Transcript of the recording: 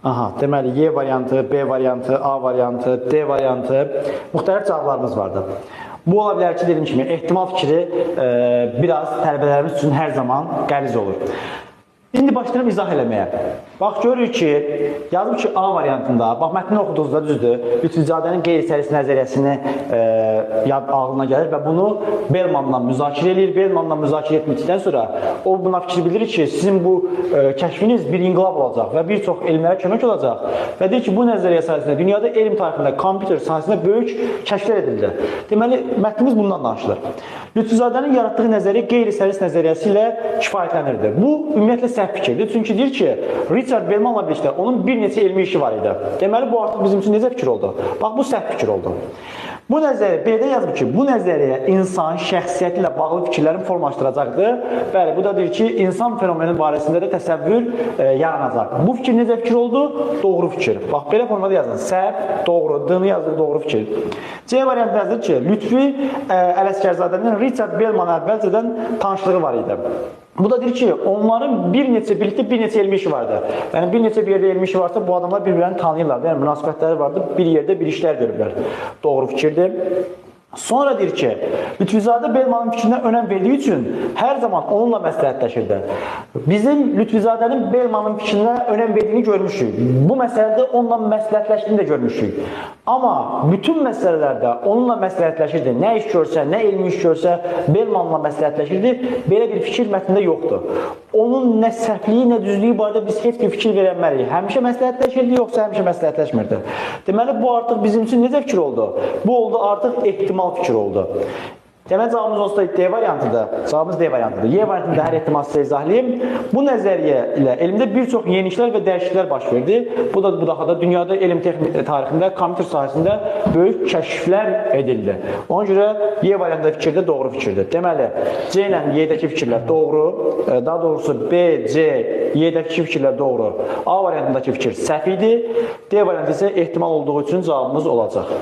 Aha, deməli Y variantı, B variantı, A variantı, D variantı müxtəlif cavablarımız vardı. Bu ola bilər ki, dediyim kimi ehtimal fikri biraz tələbələrimiz üçün hər zaman qəliz olur. Şimdi başlayalım izah eləməyə. Bax, görürük ki, yazıb ki, A variantında, bax, mətnini oxuduğunuzda düzdür, Lütfüzadənin qeyri-sərisi nəzəriyyəsini ağlına gəlir və bunu Bellmanla müzakirə edir. Bellmanla müzakirə etməkdən sonra o buna fikir bildirir ki, sizin bu kəşfiniz bir inqilab olacaq və bir çox elmlərə kömək olacaq və deyir ki, bu nəzəriyyə sayəsində dünyada elm tarixində, kompüter sahəsində böyük kəşflər edildi. Deməli, mətnimiz bundan danışılır. Lütfüzadənin yaratdığı nəzəriyyə qeyri-səris nəzəriyyəsi ilə kifayətlənirdi. Bu, ümumiyyətlə səhv fikirdir. Çünki deyir ki, Richard Bellmanla birlikdə onun bir neçə elmi işi var idi. Deməli, bu artıq bizim üçün necə fikir oldu? Bax, bu səhv fikir oldu. Bu nəzəriyyə, belə yazıb ki, bu nəzəriyyə insan şəxsiyyəti ilə bağlı fikirlərin formalaşdıracaqdır. Bəli, bu da deyir ki, insan fenomeni barəsində də təsəvvür yaranacaq. Bu fikir necə fikir oldu? Doğru fikir. Bax, belə formada yazın. Səhv, doğru, D-ni yazılır, doğru fikir. C variantı yazılır ki, Lütfi Ələsgərzadənin Richard Bellman əvvəlcədən tanışlığı var idi. Bu da deyir ki, onların birlikdə bir neçə elmi işi vardı. Yəni, bir neçə bir yerdə elmi işi varsa, bu adamlar bir-birini tanıyırlar. Yəni, münasibətləri vardı, bir yerdə bir işlər görürlər. Doğru fikirdir. Sonra deyir ki, Lütfüzadə Bellmanın fikrinə önəm verdiyi üçün hər zaman onunla məsləhətləşirdi. Bizim Lütfüzadənin Bellmanın fikrinə önəm verdiyini görmüşük. Bu məsələdə onunla məsləhətləşdiyini də görmüşük. Amma bütün məsələlərdə onunla məsləhətləşirdi. Nə iş görsə, nə elmi iş görsə, Bellmanla məsləhətləşirdi. Belə bir fikir mətnində yoxdur. Onun nə səhvliyi, nə düzlüyü barədə biz heç bir fikir verənməliyik. Həmişə məsləhətləşirdi, yoxsa həmişə məsləhətləşmirdi. Deməli, bu artıq bizim üçün necə fikir oldu? Bu oldu artıq ehtimal fikir oldu. Deməli, cavabımız olsa D variantıdır. Cavabımız D variantıdır. Y variantında hər ehtimal sizə izahlayayım. Bu nəzəriyyə ilə elmdə bir çox yeniliklər və dəyişikliklər baş verdi. Bu daha da dünyada elm tarixində, kompüter sahəsində böyük kəşflər edildi. Ona görə Y variantında fikir də doğru fikirdir. Deməli, C ilə Y-dəki fikirlər doğru. Daha doğrusu B, C, Y-dəki fikirlər doğru. A variantındakı fikir səhv idi. D variantı isə ehtimal olduğu üçün cavabımız olacaq.